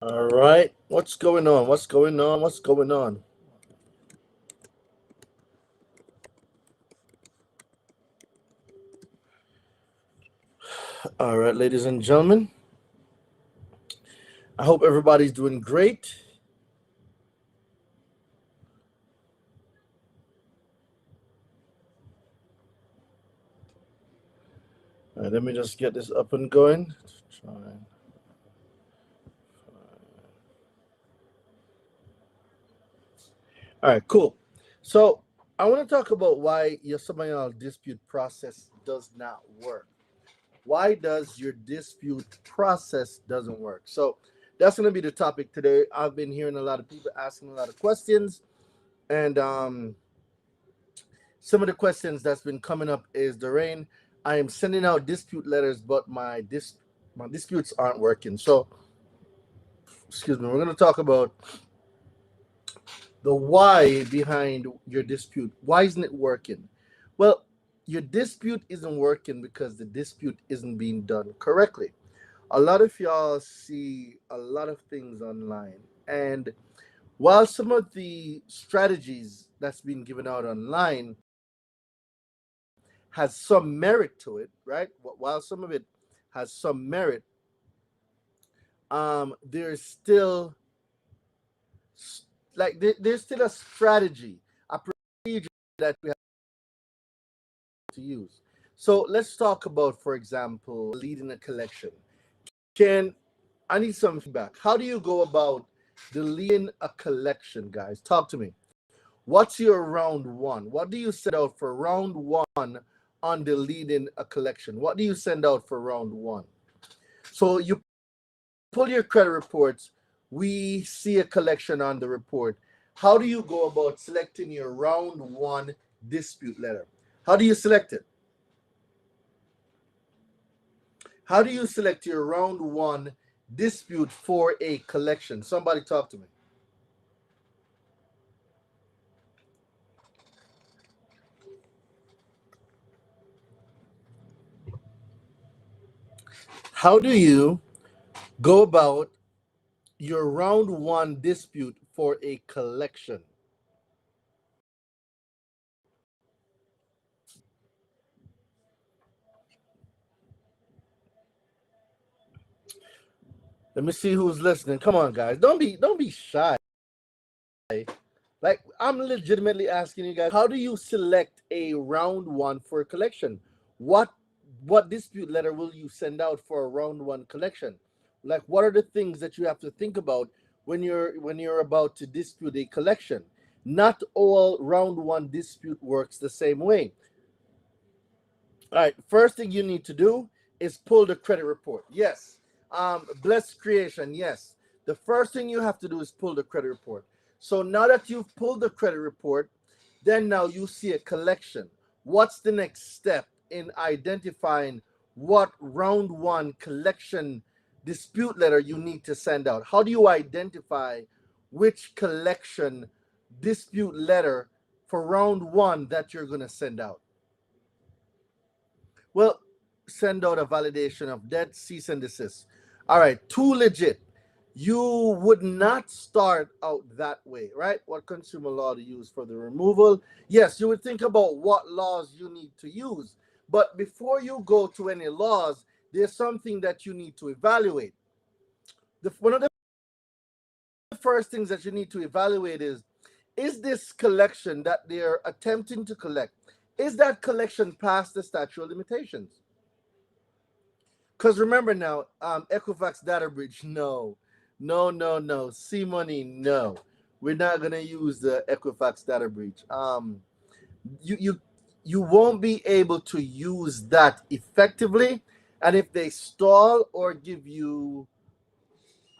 All right. What's going on? What's going on? What's going on? All right, ladies and gentlemen. I hope everybody's doing great. All right, let me just get this up and going. Try. All right, cool. So I want to talk about why your submarine dispute process does not work. Why does your dispute process doesn't work? So that's going to be the topic today. I've been hearing a lot of people asking a lot of questions, and some of the questions that's been coming up is Doreen, I am sending out dispute letters, but my disputes aren't working. So, excuse me, we're going to talk about the why behind your dispute. Why isn't it working? Well, your dispute isn't working because the dispute isn't being done correctly. A lot of y'all see a lot of things online, and while some of the strategies that's been given out online has some merit to it, right? While some of it has some merit, there's still there's still a strategy, a procedure that we have to use. So let's talk about, for example, leading a collection. Can I need some feedback? How do you go about deleting a collection, guys? Talk to me. What's your round one? What do you send out for round one on deleting a collection? What do you send out for round one? So you pull your credit reports. We see a collection on the report. How do you go about selecting your round one dispute letter? How do you select it? How do you select your round one dispute for a collection? Somebody talk to me. How do you go about your round one dispute for a collection? Let me see who's listening. Come on, guys. Don't be shy. Like, I'm legitimately asking you guys, how do you select a round one for a collection? What what dispute letter will you send out for a round one collection? Like, what are the things that you have to think about when you're about to dispute a collection? Not all round one dispute works the same way. All right, first thing you need to do is pull the credit report. Yes. Blessed creation. Yes. The first thing you have to do is pull the credit report. So now that you've pulled the credit report, then now you see a collection. What's the next step in identifying what round one collection dispute letter you need to send out? How do you identify which collection dispute letter for round one that you're going to send out? Well, send out a validation of debt, cease and desist. All right, too legit. You would not start out that way, right? What consumer law to use for the removal? Yes, you would think about what laws you need to use. But before you go to any laws, there's something that you need to evaluate. One of the first things that you need to evaluate is this collection that they're attempting to collect, is that collection past the statute of limitations? Because remember now, Equifax data breach, no, no, no, no. C money, no. We're not gonna use the Equifax data breach. You won't be able to use that effectively, and if they stall or give you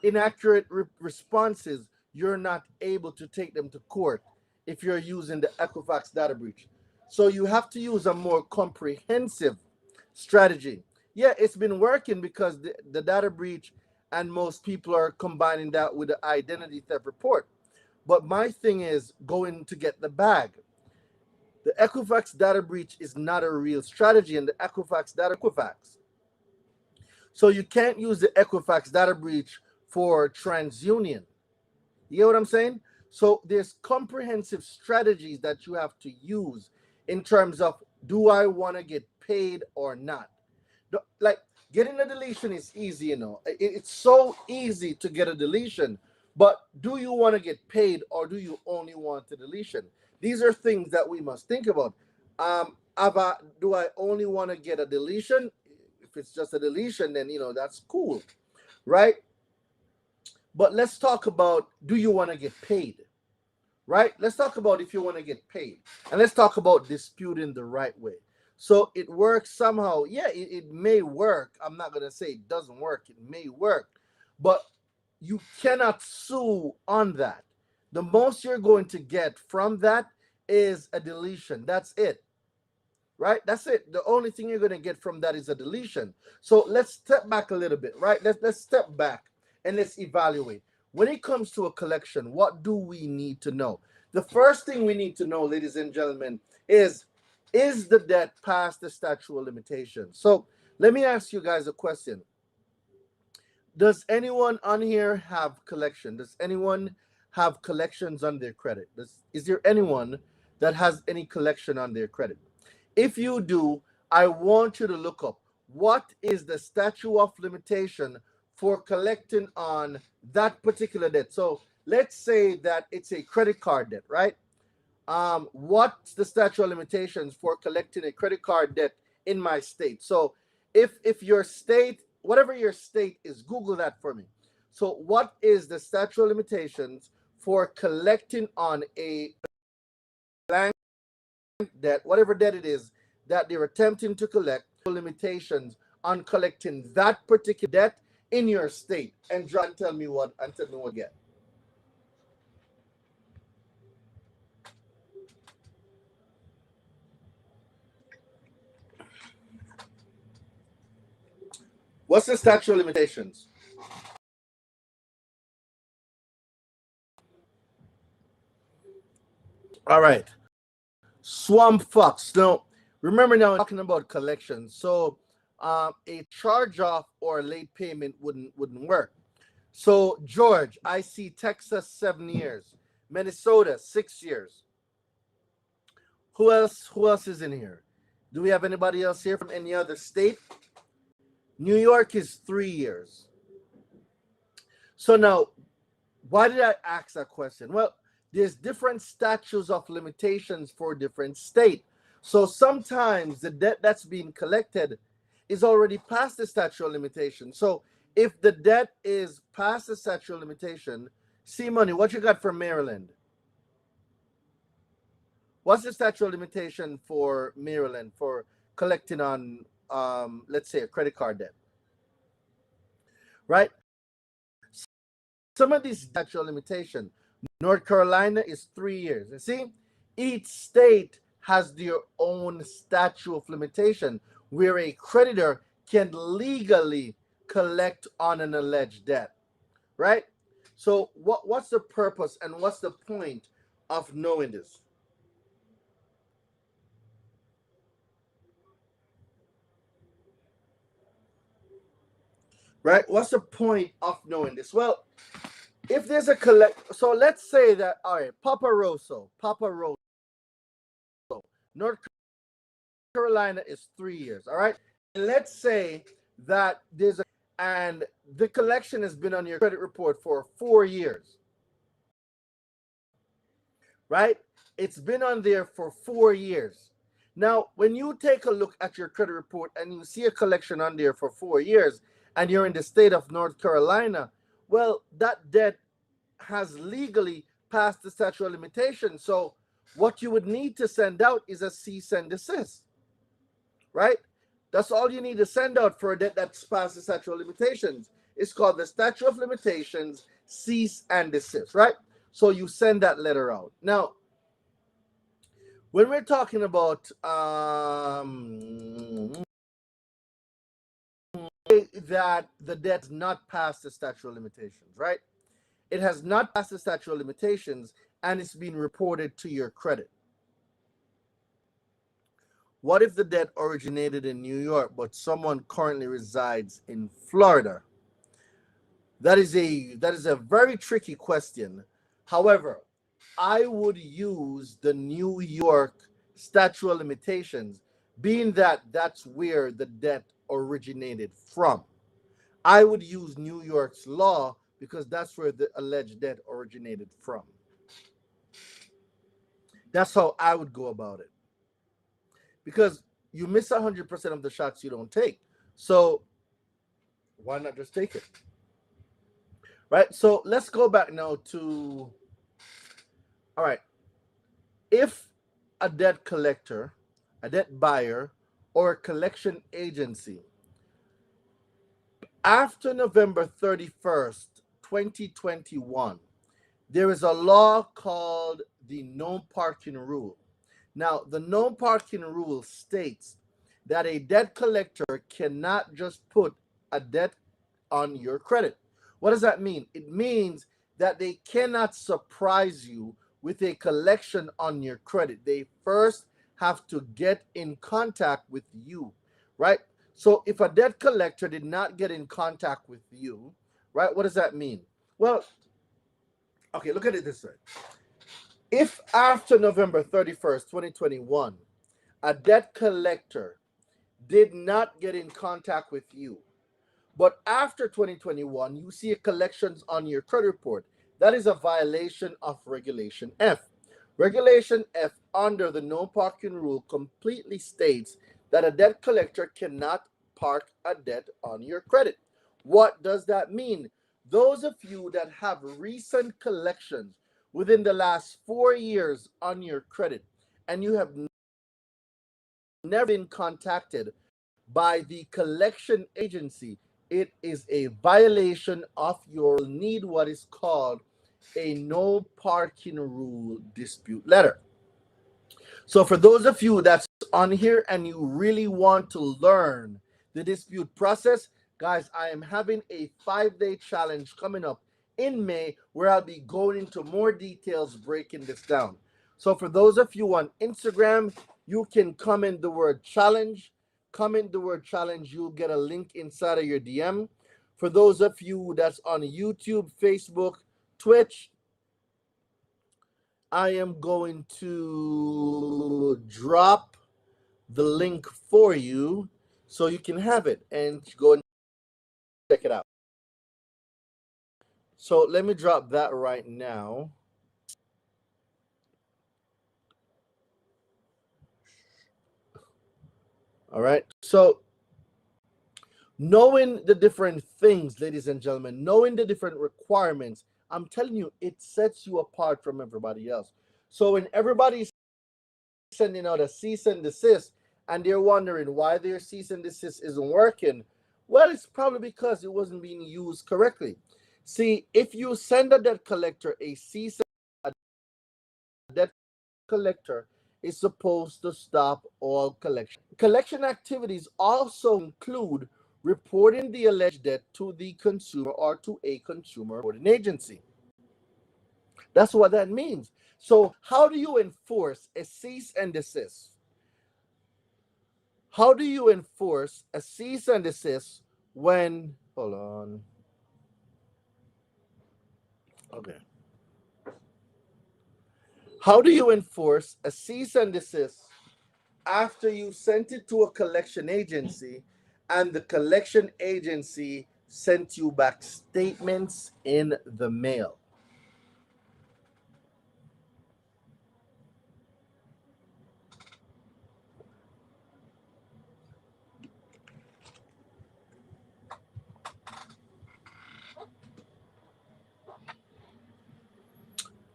inaccurate responses, you're not able to take them to court if you're using the Equifax data breach. So you have to use a more comprehensive strategy. Yeah, it's been working because the data breach and most people are combining that with the identity theft report. But my thing is going to get the bag. The Equifax data breach is not a real strategy, and the Equifax data Equifax. So you can't use the Equifax data breach for TransUnion. You know what I'm saying? So there's comprehensive strategies that you have to use in terms of, do I want to get paid or not? Like, getting a deletion is easy, you know. It's so easy to get a deletion, but do you want to get paid, or do you only want a deletion? These are things that we must think about. Do I only want to get a deletion? If it's just a deletion, then that's cool, right? But let's talk about, do you want to get paid? Right? Let's talk about if you want to get paid. And let's talk about disputing the right way. So it works somehow. Yeah, it may work. I'm not going to say it doesn't work. It may work. But you cannot sue on that. The most you're going to get from that is a deletion. That's it. Right? That's it. The only thing you're going to get from that is a deletion. So let's step back a little bit, right? Let's step back and let's evaluate. When it comes to a collection, what do we need to know? The first thing we need to know, ladies and gentlemen, is the debt past the statute of limitations? So let me ask you guys a question. Does anyone on here have collection? Does anyone have collections on their credit? Is there anyone that has any collection on their credit? If you do, I want you to look up, what is the statute of limitation for collecting on that particular debt? So let's say that it's a credit card debt, right? What's the statute of limitations for collecting a credit card debt in my state? So if your state, whatever your state is, Google that for me. So what is the statute of limitations for collecting on a blank debt, whatever debt it is that they're attempting to collect, limitations on collecting that particular debt in your state? And tell me what get. What's the statute of limitations? All right. Swamp Fox. Now, remember, now I'm talking about collections. So a charge off or late payment wouldn't work. So George, I see Texas 7 years, Minnesota 6 years. Who else is in here? Do we have anybody else here from any other state? New York is 3 years. So now, why did I ask that question? Well, there's different statutes of limitations for different state. So sometimes the debt that's being collected is already past the statute of limitation. So if the debt is past the statute of limitation, see money, what you got from Maryland? What's the statute of limitation for Maryland for collecting on, let's say, a credit card debt? Right? Some of these statute of limitation, North Carolina is 3 years. You see, each state has their own statute of limitation where a creditor can legally collect on an alleged debt, right? So what's the purpose and what's the point of knowing this? Right? What's the point of knowing this? Well, if there's a so let's say that, all right, Papa Rosso, North Carolina is 3 years, all right? And let's say that and the collection has been on your credit report for 4 years, right? It's been on there for 4 years. Now, when you take a look at your credit report and you see a collection on there for 4 years and you're in the state of North Carolina, well, that debt has legally passed the statute of limitations. So what you would need to send out is a cease and desist, right? That's all you need to send out for a debt that's past the statute of limitations. It's called the statute of limitations cease and desist, right? So you send that letter out. Now, when we're talking about that the debt's not past the statute of limitations, right? It has not passed the statute of limitations and it's been reported to your credit. What if the debt originated in New York, but someone currently resides in Florida? That is a very tricky question. However, I would use the New York statute of limitations, being that that's where the debt originated from. I would use New York's law because that's where the alleged debt originated from. That's how I would go about it. Because you miss 100% of the shots you don't take. So why not just take it? Right? So let's go back now to, all right, if a debt collector, a debt buyer, or a collection agency after November 31st, 2021, there is a law called the no parking rule. Now, the no parking rule states that a debt collector cannot just put a debt on your credit. What does that mean? It means that they cannot surprise you with a collection on your credit. They first have to get in contact with you, right? So if a debt collector did not get in contact with you, right, what does that mean? Well, okay, look at it this way. If after November 31st, 2021, a debt collector did not get in contact with you, but after 2021, you see a collections on your credit report, that is a violation of Regulation F. Regulation F under the no parking rule completely states that a debt collector cannot park a debt on your credit. What does that mean? Those of you that have recent collections within the last 4 years on your credit and you have never been contacted by the collection agency, it is a violation of your need what is called a no parking rule dispute letter. So for those of you that's on here and you really want to learn the dispute process, guys, I am having a 5-day challenge coming up in May where I'll be going into more details breaking this down. So for those of you on Instagram, you can comment the word challenge. Comment the word challenge, you'll get a link inside of your DM. For those of you that's on YouTube, Facebook, Twitch, I am going to drop the link for you so you can have it and go and check it out. So let me drop that right now. All right. So knowing the different things, ladies and gentlemen, knowing the different requirements, I'm telling you, it sets you apart from everybody else. So when everybody's sending out a cease and desist and they're wondering why their cease and desist isn't working, well, it's probably because it wasn't being used correctly. See, if you send a debt collector a cease, a debt collector is supposed to stop all collection. Collection activities also include reporting the alleged debt to the consumer or to a consumer reporting agency. That's what that means. So, how do you enforce a cease and desist? How do you enforce a cease and desist when, hold on. Okay. How do you enforce a cease and desist after you sent it to a collection agency and the collection agency sent you back statements in the mail?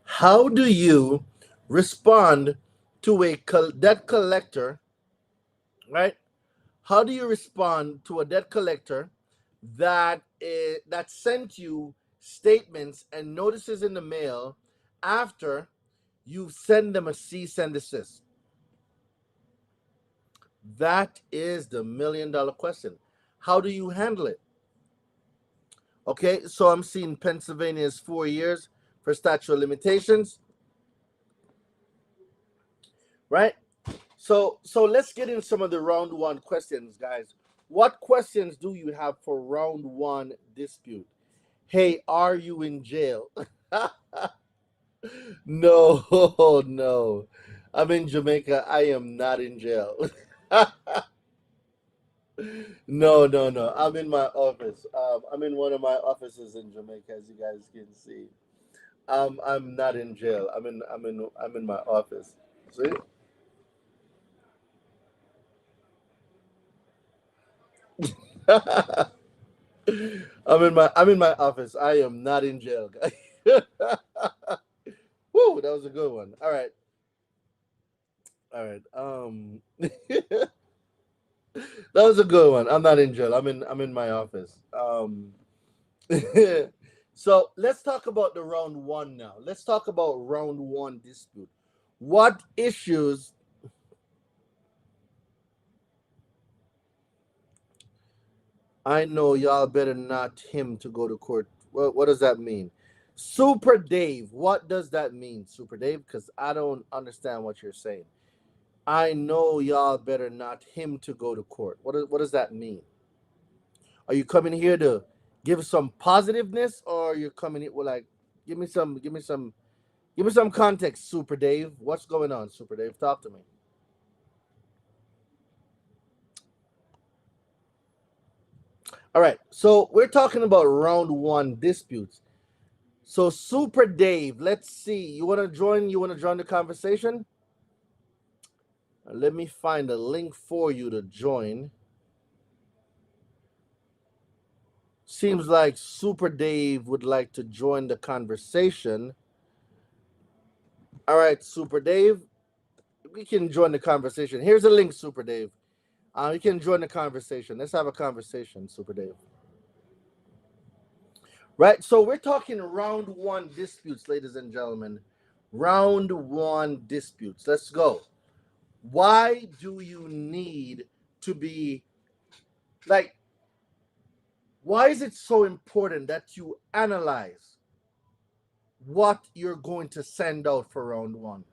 How do you respond to a debt collector, right? How do you respond to a debt collector that sent you statements and notices in the mail after you send them a cease and desist? That is the $1,000,000 question. How do you handle it? Okay, so I'm seeing Pennsylvania is 4 years for statute of limitations, right? So let's get in some of the round one questions, guys. What questions do you have for round one dispute? Hey, are you in jail? No, no. I'm in Jamaica. I am not in jail. No, no, no. I'm in my office. I'm in one of my offices in Jamaica, as you guys can see. I'm not in jail. I'm in my office. See? I'm in my office. I am not in jail, guys. Woo, that was a good one. All right. All right. That was a good one. I'm not in jail. I'm in my office. So let's talk about the round one now. Let's talk about round one dispute. What issues? I know y'all better not him to go to court. What does that mean? Super Dave, what does that mean, Super Dave? Because I don't understand what you're saying. I know y'all better not him to go to court. What does that mean? Are you coming here to give some positiveness, or you're coming here with like, give me some context, Super Dave. What's going on, Super Dave? Talk to me. All right. So we're talking about round one disputes. So Super Dave, let's see. You want to join? You want to join the conversation? Let me find a link for you to join. Seems like Super Dave would like to join the conversation. All right, Super Dave, we can join the conversation. Here's a link, Super Dave. You can join the conversation. Let's have a conversation, Super Dave. Right. So we're talking round one disputes, ladies and gentlemen. Round one disputes. Let's go. Why do you need to be like? Why is it so important that you analyze what you're going to send out for round one?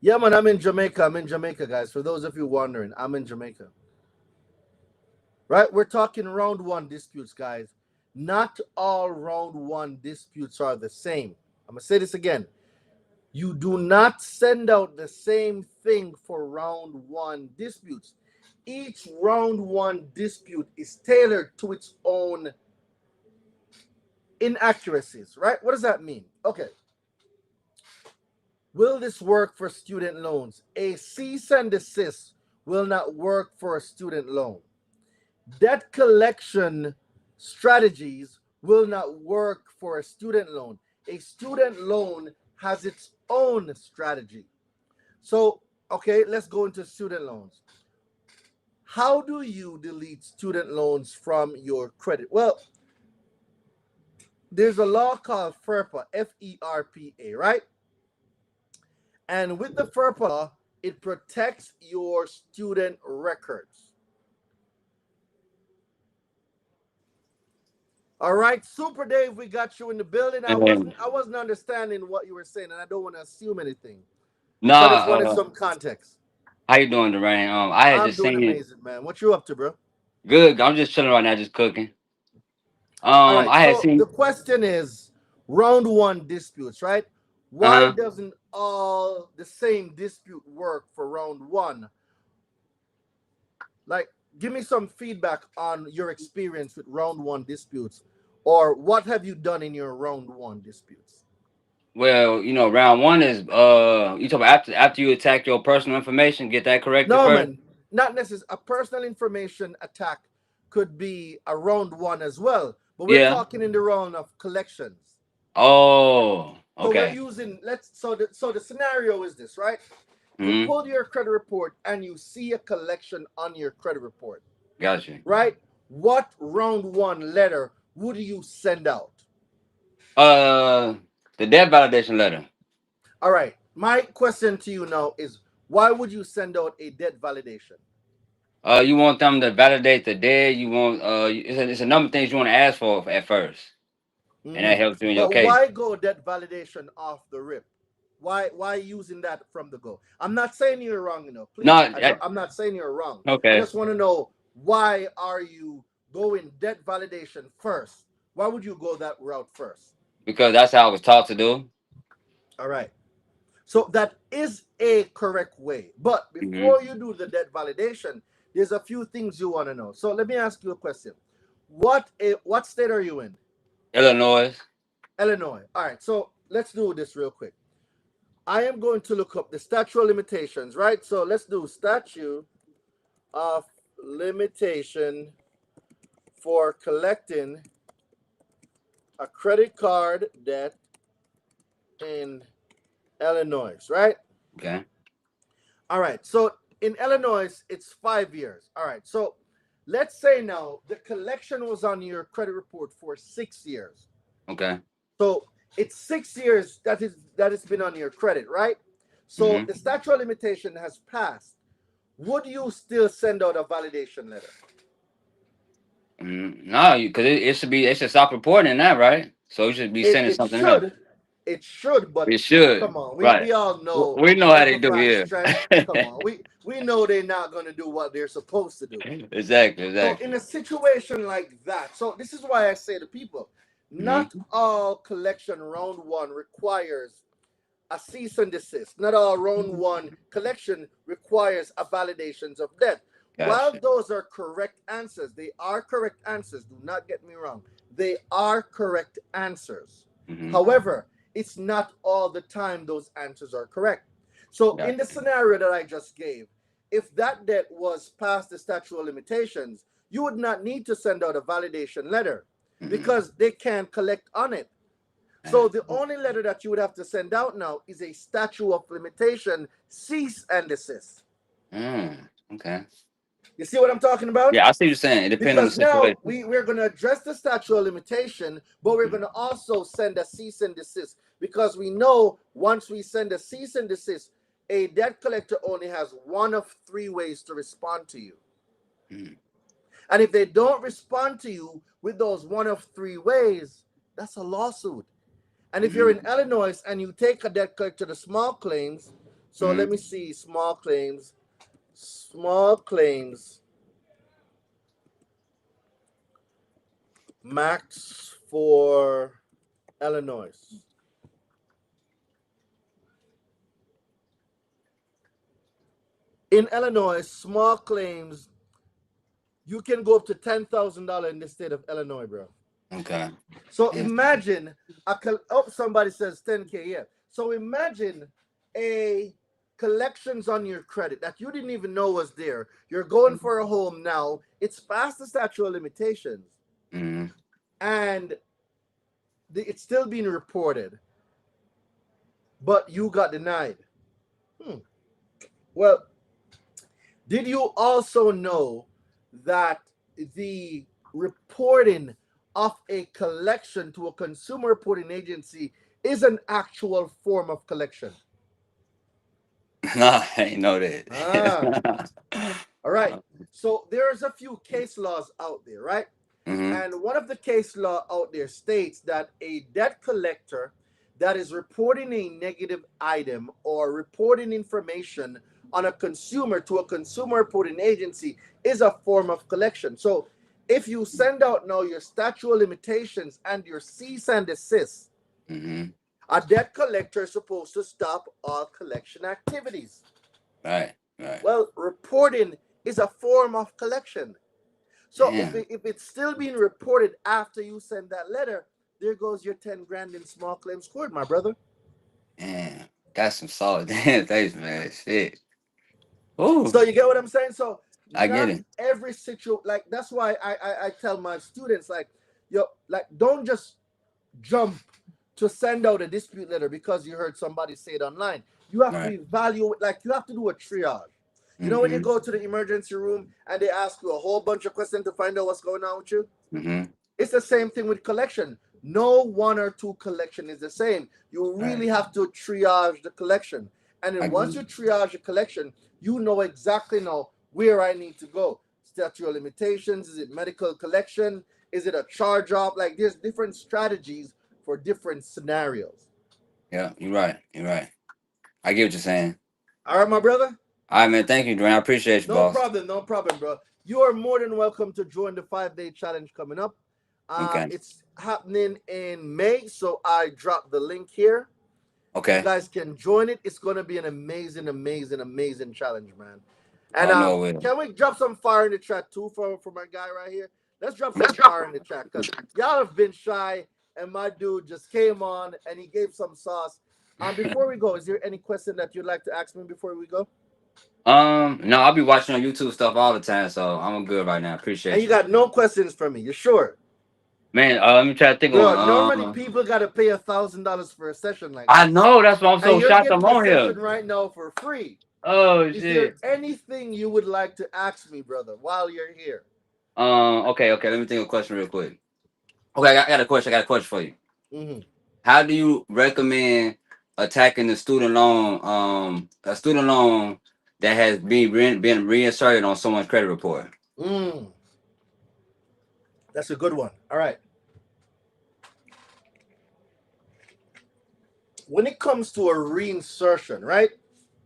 Yeah, man, I'm in Jamaica. I'm in Jamaica, guys. For those of you wondering, I'm in Jamaica. Right? We're talking round one disputes, guys. Not all round one disputes are the same. I'm going to say this again. You do not send out the same thing for round one disputes. Each round one dispute is tailored to its own inaccuracies, right? What does that mean? Okay. Will this work for student loans? A cease and desist will not work for a student loan. Debt collection strategies will not work for a student loan. A student loan has its own strategy. So, okay, let's go into student loans. How do you delete student loans from your credit? Well, there's a law called FERPA, FERPA, right? And with the FERPA law, it protects your student records. All right, Super Dave, we got you in the building. I And wasn't I wasn't understanding what you were saying, and I don't want to assume anything. nah, So I just wanted some context. how you doing, Dwayne? I had I'm just doing seen amazing, man. What you up to, bro? good. I'm just chilling right now, just cooking. All right. I had So the seen. question is round one disputes, right? Uh Why huh. doesn't all the same dispute work for round one? Like, give me some feedback on your experience with round one disputes, or what have you done in your round one disputes? Well, round one is you talk about after you attack your personal information, get that corrected No, first. man, not necessarily. A personal information attack could be a round one as well, but we're Yeah. talking in the round of collections. Oh, So we're okay. using so the scenario is this, right? You Hmm. pull your credit report and you see a collection on your credit report, Gotcha. right? What round one letter would you send out? Uh, the debt validation letter. All right. My question to you now is, why would you send out a debt validation? You want them to validate the debt. You want it's a number of things you want to ask for at first, and that Hmm. helps you in your But case. why go debt validation off the rip? Why using that from the go? I'm not saying you're wrong, No, please. I'm not saying you're wrong. I okay. just want to know, why are you go in debt validation first? Why would you go that route first? Because that's how I was taught to do. All right. So that is a correct way. But Hmm. before you do the debt validation, there's a few things you want to know. So let me ask you a question. What state are you in? Illinois. Illinois. All right. So let's do this real quick. I am going to look up the statute of limitations, right? So let's do statute of limitation for collecting a credit card debt in Illinois, right? Okay. All right. So in Illinois, it's 5 years. All right. So let's say now the collection was on your credit report for 6 years. Okay. So it's 6 years that it's been on your credit, right? So Hmm. the statute of limitation has passed. Would you still send out a validation letter? No, because it should be. It should stop reporting that, right? So you should be It sending it something else. should, it should, but It should. come on, Right. we all know We know how they do Equifax here. strength. Come on, we know they're not gonna do what they're supposed to do. Exactly. So in Exactly. a situation like that, so this is why I say to people, not Hmm. all collection round one requires a cease and desist. Not all round one collection requires a validations of debt. While Gotcha. those are correct answers, they are correct answers. Do not get me wrong. They are correct answers. Hmm. However, it's not all the time those answers are correct. So in the Gotcha. scenario that I just gave, if that debt was past the statute of limitations, you would not need to send out a validation letter Hmm. because they can collect on it. So the only letter that you would have to send out now is a statute of limitation cease and desist. Okay. You see what I'm talking about? Yeah, I see what you're saying. It depends on the Because now situation. we're going to address the statute of limitation, but we're going to also send a cease and desist because we know once we send a cease and desist, a debt collector only has one of three ways to respond to you. Mm-hmm. And if they don't respond to you with those one of three ways, that's a lawsuit. And if you're in Mm-hmm. Illinois and you take a debt collector to small claims, so let Mm-hmm. me see, small claims, max for Illinois. In Illinois, small claims, you can go up to $10,000 in the state of Illinois, bro. Okay. So Yeah. imagine somebody says 10K, yeah. So imagine a collections on your credit that you didn't even know was there. You're going for a home now. It's past the statute of limitations, Mm-hmm. and it's still being reported, but you got denied. Hmm. Well, did you also know that the reporting of a collection to a consumer reporting agency is an actual form of collection? No, I ain't know Ah, that. all right. So there's a few case laws out there, right? Mm-hmm. And one of the case law out there states that a debt collector that is reporting a negative item or reporting information on a consumer to a consumer reporting agency is a form of collection. So if you send out now your statute of limitations and your cease and desist, Mm-hmm. a debt collector is supposed to stop all collection activities. Right. Right. Well, reporting is a form of collection. So Damn. if it's still being reported after you send that letter, there goes your 10 grand in small claims court, my brother. Damn. That's some solid damn thanks, man. Shit. Ooh. So you get what I'm saying? So I get not it. every situation, like that's why I tell my students, like, yo, like don't just jump to send out a dispute letter because you heard somebody say it online. You have to Right. evaluate, like you have to do a triage. You know when you Mm-hmm. go to the emergency room and they ask you a whole bunch of questions to find out what's going on with you? Mm-hmm. It's the same thing with collection. No one or two collection is the same. You Right. really have to triage the collection. And I then get once it. you triage the collection, you know exactly now where I need to go. Statute of limitations, is it medical collection? Is it a charge off? Like there's different strategies for different scenarios. Yeah, you're right. You're right. I get what you're saying. All right, my brother? All right, man. Thank you, Dwayne. I appreciate you, No boss. problem, no problem, bro. you are more than welcome to join the 5 day challenge coming up. Okay. It's happening in May, so I dropped the link here. You Okay. guys can join it. It's gonna be an amazing, amazing, amazing challenge, man. And I know it. can we drop some fire in the chat too for my guy right here? Let's drop some fire in the chat because y'all have been shy, and my dude just came on and he gave some sauce. Before we go, is there any question that you'd like to ask me before we go? No, I'll be watching on YouTube stuff all the time, so I'm good right now. And Appreciate you you, got no questions for me? You're sure? man. Let me try to think of Bro, one. normally people gotta pay $1,000 for a session like I this, know that's why I'm and so you're shocked I'm getting the on here. session right now for free. Oh Is there shit. anything you would like to ask me, brother, while you're here? Okay. Let me think of a question real quick. Okay, I got a question. I got a question for you. Mm-hmm. How do you recommend attacking the student loan? A student loan that has been reinserted on someone's credit report. Mm, that's a good one. All right. When it comes to a reinsertion, right?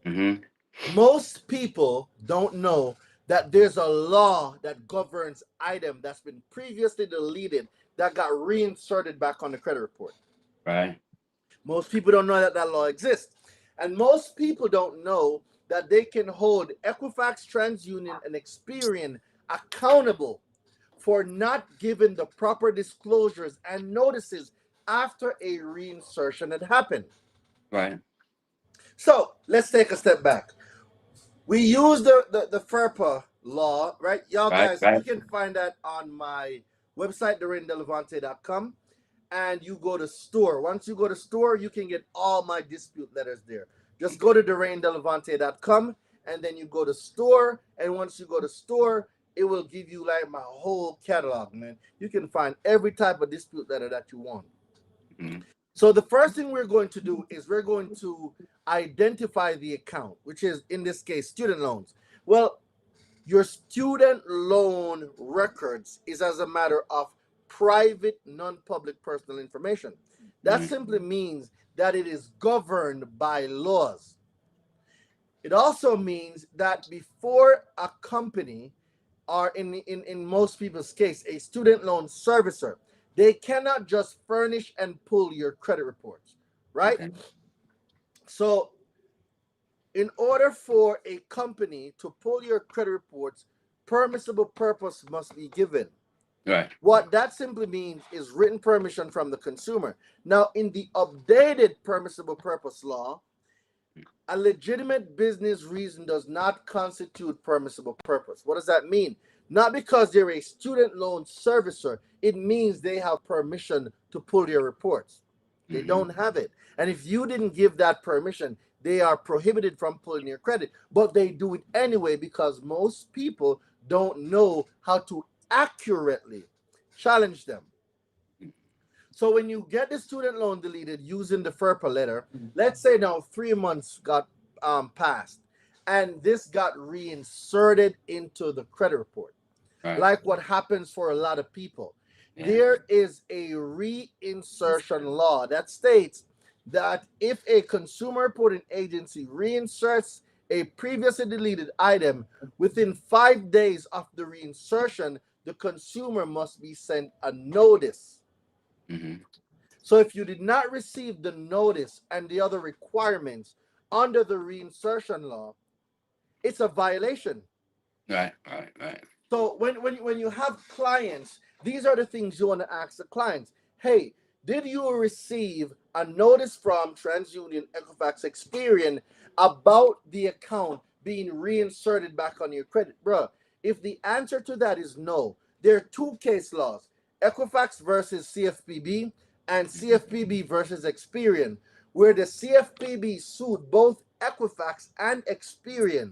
Mm-hmm. Most people don't know that there's a law that governs item that's been previously deleted that got reinserted back on the credit report. Right. Most people don't know that that law exists. And most people don't know that they can hold Equifax, TransUnion, and Experian accountable for not giving the proper disclosures and notices after a reinsertion had happened. Right. So let's take a step back. We use the FERPA law, right? Y'all Right. guys, Right. you can find that on my website, DoreenDelevante.com, and you go to store. Once you go to store, you can get all my dispute letters there. Just go to DoreenDelevante.com, and then you go to store, and once you go to store, it will give you like my whole catalog, man. You can find every type of dispute letter that you want. Mm-hmm. So the first thing we're going to do is we're going to identify the account, which is in this case student loans. Well, your student loan records is as a matter of private, non-public personal information. That Mm-hmm. simply means that it is governed by laws. It also means that before a company, or in most people's case, a student loan servicer, they cannot just furnish and pull your credit reports, right? Okay. So in order for a company to pull your credit reports, permissible purpose must be given. Right. What that simply means is written permission from the consumer. Now, in the updated permissible purpose law, a legitimate business reason does not constitute permissible purpose. What does that mean? Not because they're a student loan servicer, it means they have permission to pull your reports. They Mm-hmm. don't have it. And if you didn't give that permission, they are prohibited from pulling your credit. But they do it anyway because most people don't know how to accurately challenge them. So when you get the student loan deleted using the FERPA letter, let's say now 3 months got passed, and this got reinserted into the credit report, Right. like what happens for a lot of people. Yeah. There is a reinsertion law that states that if a consumer reporting agency reinserts a previously deleted item within 5 days of the reinsertion, the consumer must be sent a notice. Mm-hmm. So if you did not receive the notice and the other requirements under the reinsertion law, it's a violation. Right. Right. Right. So when you have clients, these are the things you want to ask the clients. Hey, did you receive a notice from TransUnion, Equifax, Experian about the account being reinserted back on your credit? Bruh, if the answer to that is no, there are two case laws, Equifax versus CFPB and CFPB versus Experian, where the CFPB sued both Equifax and Experian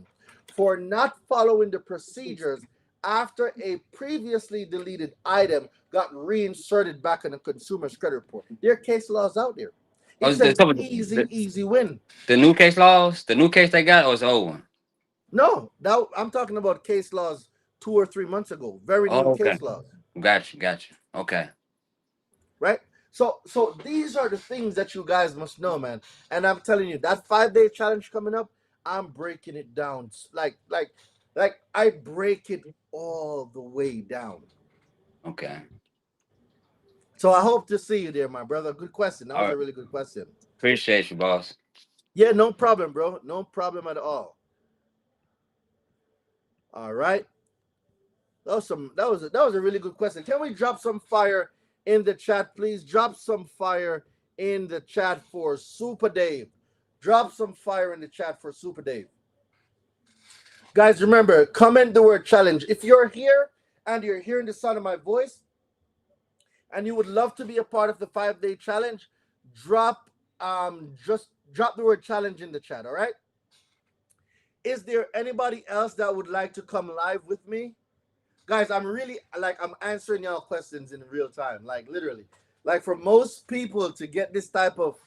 for not following the procedures after a previously deleted item got reinserted back in a consumer's credit report. There are case laws out there. Oh, It's an easy, easy win. the new case laws, the new case they got, or it's the old one? No, that I'm talking about case laws 2 or 3 months ago. Very new Oh, okay. case laws, Gotcha. Okay. right? So these are the things that you guys must know, man. And I'm telling you, that 5 day challenge coming up, I'm breaking it down like Like I break it all the way down. Okay. So I hope to see you there, my brother. Good question. That All was right. a really good question. Appreciate you, boss. Yeah, no problem, bro. No problem at all. All right. That was a really good question. Can we drop some fire in the chat, please? Drop some fire in the chat for Super Dave. Drop some fire in the chat for Super Dave. Guys, remember, comment the word challenge. If you're here and you're hearing the sound of my voice and you would love to be a part of the 5 day challenge, drop just drop the word challenge in the chat, all right? Is there anybody else that would like to come live with me? Guys, I'm really like I'm answering y'all questions in real time, like literally. Like for most people to get this type of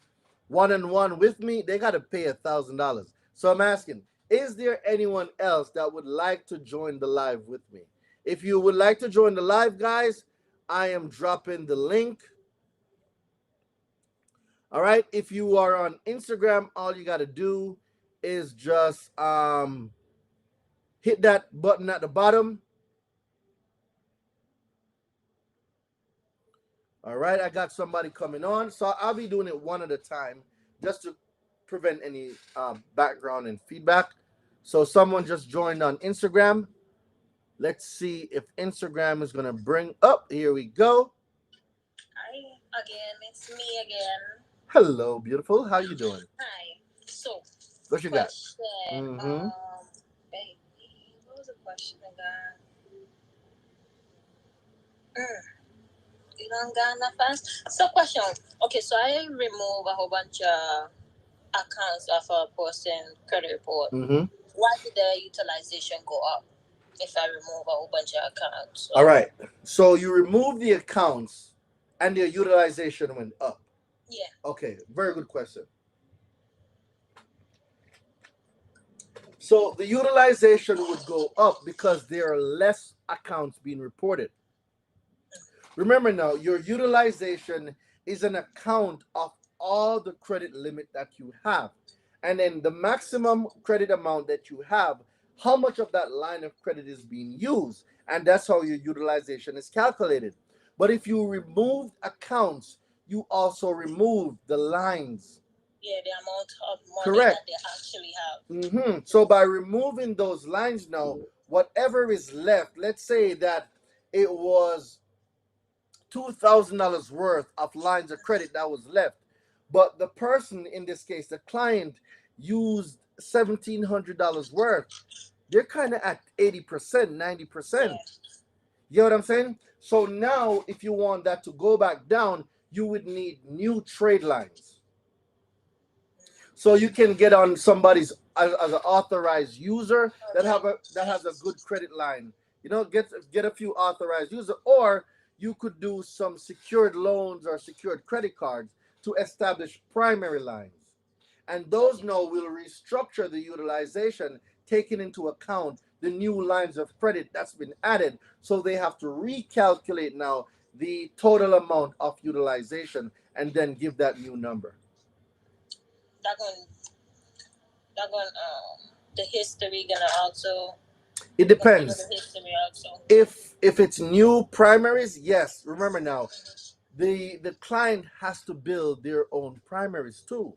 one-on-one with me, they gotta pay $1,000. So I'm asking, is there anyone else that would like to join the live with me? If you would like to join the live, guys, I am dropping the link. All right. If you are on Instagram, all you gotta do is just hit that button at the bottom. All right, I got somebody coming on, so I'll be doing it one at a time, just to prevent any background and feedback. So someone just joined on Instagram. Let's see if Instagram is gonna bring up. Here we go. Hi again, it's me again. Hello, beautiful. How you doing? Hi. So, What you got? question. Mm-hmm. Baby, what was the question again? Mm, you don't got enough fast. So, question. Okay, so I remove a whole bunch of accounts of a person credit report. Mm-hmm. Why did the utilization go up? If I remove a whole bunch of accounts. All right. So you remove the accounts, and the utilization went up. Yeah. Okay. Very good question. So the utilization would go up because there are less accounts being reported. Remember now, your utilization is an account of all the credit limit that you have. And then the maximum credit amount that you have, how much of that line of credit is being used. And that's how your utilization is calculated. But if you remove accounts, you also remove the lines. Yeah, the amount of money that Correct. they actually have. So by removing those lines now, whatever is left, let's say that it was $2,000 worth of lines of credit that was left, but the person in this case, the client, used $1,700 worth. They're kind of at 80%, 90%. Yeah. You know what I'm saying? So now, if you want that to go back down, you would need new trade lines. So you can get on somebody's as an authorized user that Okay. has a good credit line. Get a few authorized user, or you could do some secured loans or secured credit cards to establish primary lines, and those now will restructure the utilization, taking into account the new lines of credit that's been added. So they have to recalculate now the total amount of utilization and then give that new number. That going the history gonna also It consider depends. the history also. If it's new primaries, yes. Remember now, the client has to build their own primaries too.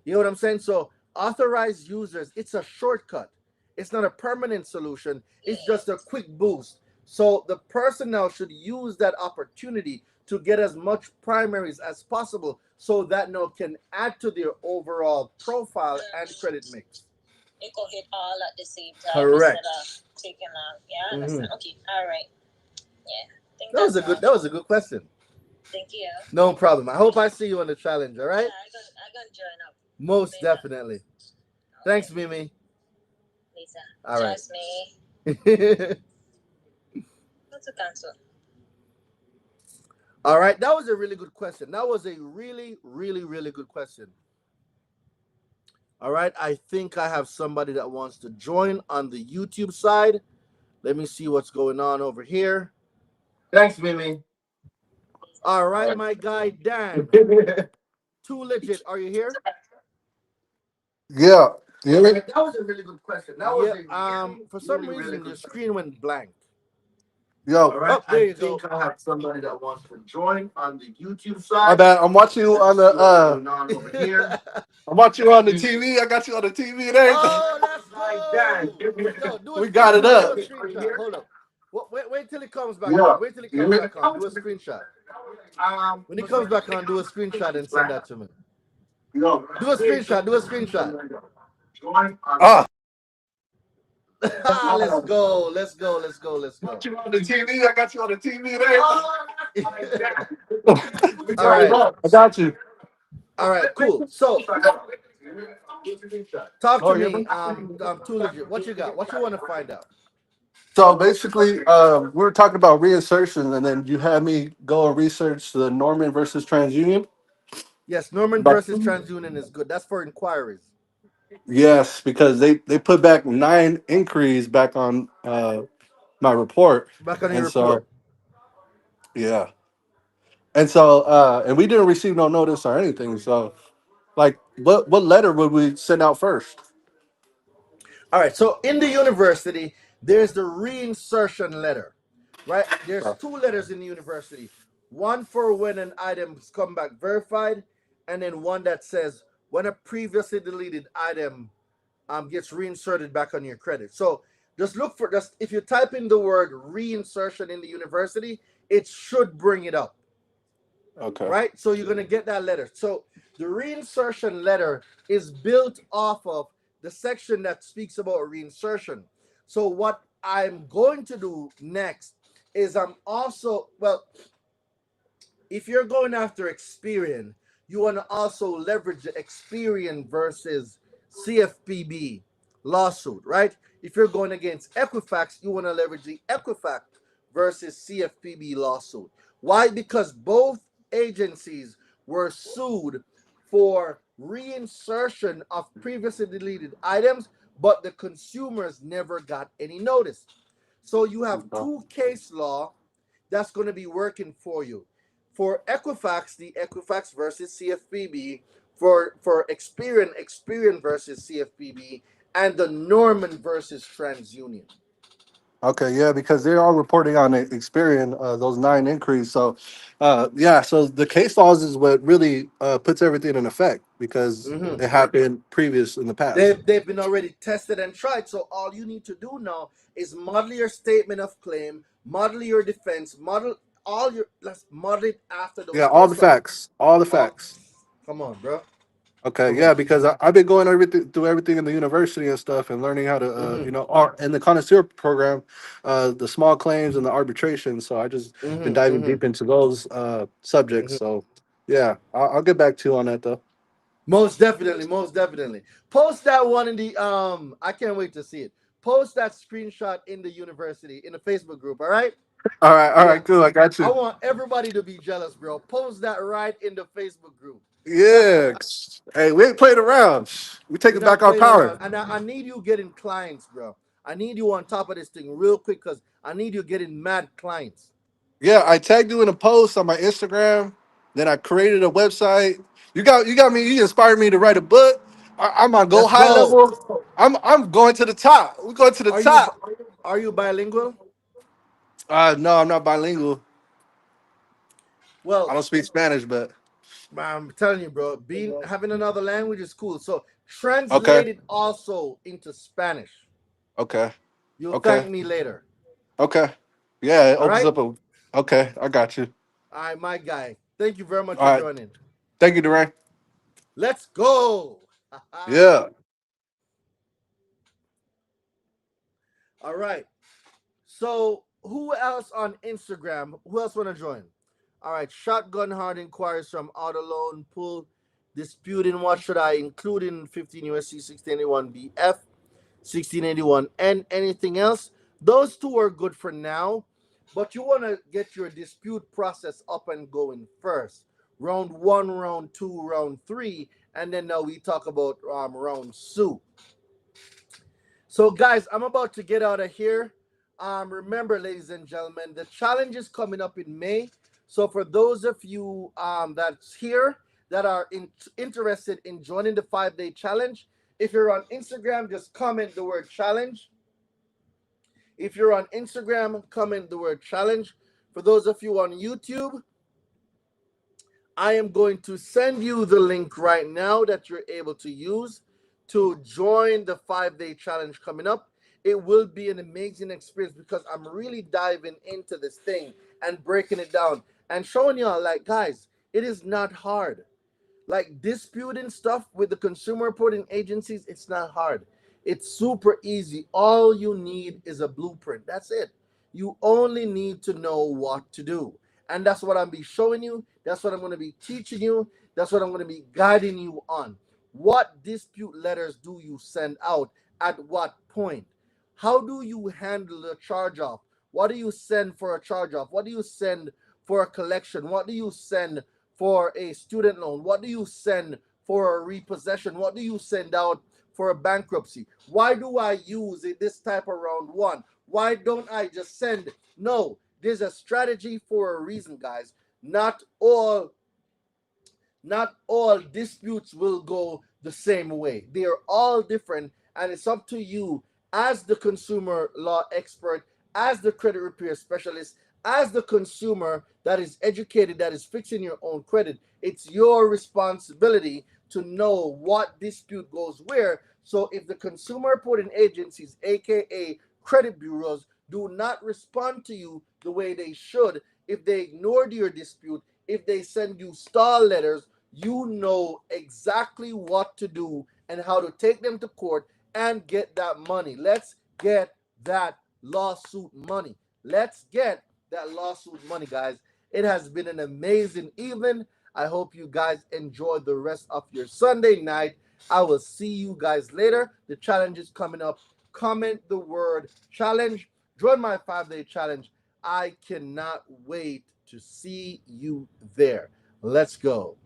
You know what I'm saying? So authorized users, it's a shortcut. It's not a permanent solution. It's Yeah. just a quick boost. So the person now should use that opportunity to get as much primaries as possible, so that now can add to their overall profile and credit mix. It could hit all at the same time instead Correct. of taking on. Yeah, I Hmm. understand. Okay, all right. Yeah, I think That was that's a good. all. That was a good question. Thank you. No problem. I hope I see you on the challenge. All Yeah, right. I gonna join up Most later. definitely. Okay, Thanks, Mimi. Lisa. All right. Trust me. What's a cancel? All right. That was a really good question. That was a really, really, really good question. All right. I think I have somebody that wants to join on the YouTube side. Let me see what's going on over here. Thanks, Mimi. Lisa. All All right, right. my guy Dan. Too legit. Are you here? Yeah. You hear me? That was a really good question. That was for some reason the screen went blank. Yo, All right. Oh, there you go. I have somebody that wants to join on the YouTube side. my bad. I'm watching you on the over here. I'm watching you on the TV. I got you on the TV and everything. Oh, let's go. Yo, do a We got it up. Do a screenshot. Hold up. Wait till it comes back on. Wait till it comes back on. Do a screenshot. When it comes back on, do a screenshot and send that to me. Do a screenshot. Do a screenshot. Ah, Let's go. Let's go. Let's go. Let's go. got you on the TV. I got you on the TV and everything. All right. I got you. All right. Cool. So, talk to Oh, me. Too legit. What you got? What you want to find out? So basically, we were talking about reinsertion, and then you had me go and research the Norman versus TransUnion. Yes, Norman But versus TransUnion is good. That's for inquiries. yes, because they put back 9 inquiries back on my report, Back on your and so report. yeah, and so and we didn't receive no notice or anything. So, like, what letter would we send out first? All right. So in the university, there's the reinsertion letter, right? There's 2 letters in the university. One for when an item's come back verified, and then one that says when a previously deleted item gets reinserted back on your credit. So just look for just if you type in the word reinsertion in the university, it should bring it up. Okay. Right? So you're gonna get that letter. So the reinsertion letter is built off of the section that speaks about reinsertion. So what I'm going to do next is I'm also if you're going after Experian, you want to also leverage the Experian versus CFPB lawsuit, right? If you're going against Equifax, you want to leverage the Equifax versus CFPB lawsuit. Why? Because both agencies were sued for reinsertion of previously deleted items, but the consumers never got any notice. So you have 2 case law that's going to be working for you. For Equifax, the Equifax versus CFPB. For Experian versus CFPB, and the Norman versus TransUnion. Okay, yeah, because they're all reporting on Experian those 9 inquiries. So, yeah, so the case laws is what really puts everything in effect because Mm-hmm. it happened previous in the past. They've been already tested and tried. So all you need to do now is model your statement of claim, model your defense, model all your let's model it after those Yeah, all the case laws. facts, all the All, facts. come on, bro. Okay, Come yeah, on. because I've been going everything through everything in the university and stuff, and learning how to, Mm-hmm. in the connoisseur program, the small claims and the arbitration. So I just been Mm-hmm. diving Mm-hmm. deep into those subjects. Mm-hmm. So yeah, I'll get back to you on that though. Most definitely, most definitely. Post that one in the I can't wait to see it. Post that screenshot in the university in the Facebook group, all right? All Yeah. right, cool. I got I you. want everybody to be jealous, bro. Post that right in the Facebook group. Yeah. Hey, we ain't playing around. We We're taking back not our playing power. around. And I need you getting clients, bro. I need you on top of this thing real quick because I need you getting mad clients. Yeah, I tagged you in a post on my Instagram. Then I created a website. You got me. You inspired me to write a book. I'm on go Let's high go. level. I'm going to the top. We're going to the Are you top. are you bilingual? No, I'm not bilingual. I Well, don't speak Spanish, but I'm telling you, bro, being having another language is cool. So okay, translate it also into Spanish. okay, You'll okay, thank me later. okay. Yeah, it All opens right? up a. Okay, I got you. All right, my guy. Thank you very much All for right, joining. thank you, Duran. Let's go. Yeah. All right. So who else on Instagram? Who else want to join? All right. Shotgun hard inquiries from auto loan pool disputing what should I include in 15 USC 1681 BF 1681 and anything else. Those 2 are good for now, but you want to get your dispute process up and going first. Round 1, round 2, round 3, and then now we talk about round 2. So, guys, I'm about to get out of here. Remember, ladies and gentlemen, the challenge is coming up in May. So, for those of you that's here that are interested in joining the 5-day challenge, If you're on Instagram, just comment the word challenge. If you're on Instagram, comment the word challenge. For those of you on YouTube, I am going to send you the link right now that you're able to use to join the 5-day challenge coming up. It will be an amazing experience because I'm really diving into this thing and breaking it down and showing y'all, like, guys, it is not hard. Like disputing stuff with the consumer reporting agencies, it's not hard. It's super easy. All you need is a blueprint. That's it. You only need to know what to do. And that's what I'm be showing you. That's what I'm going to be teaching you. That's what I'm going to be guiding you on. What dispute letters do you send out at what point? How do you handle a charge off? What do you send for a charge off? What do you send for a collection? What do you send for a student loan? What do you send for a repossession? What do you send out for a bankruptcy? Why do I use this type of round one? Why don't I just send? No, there's a strategy for a reason, guys. Not all disputes will go the same way. They are all different, and it's up to you as the consumer law expert, as the credit repair specialist, as the consumer that is educated, that is fixing your own credit. It's your responsibility to know what dispute goes where. So if the consumer reporting agencies, aka credit bureaus, do not respond to you the way they should, if they ignored your dispute, if they send you stall letters, you know exactly what to do and how to take them to court and get that money. Let's get that lawsuit money. Let's get that lawsuit money, guys. It has been an amazing evening. I hope you guys enjoy the rest of your Sunday night. I will see you guys later. The challenge is coming up. Comment the word challenge. Join my 5-day challenge. I cannot wait to see you there. Let's go.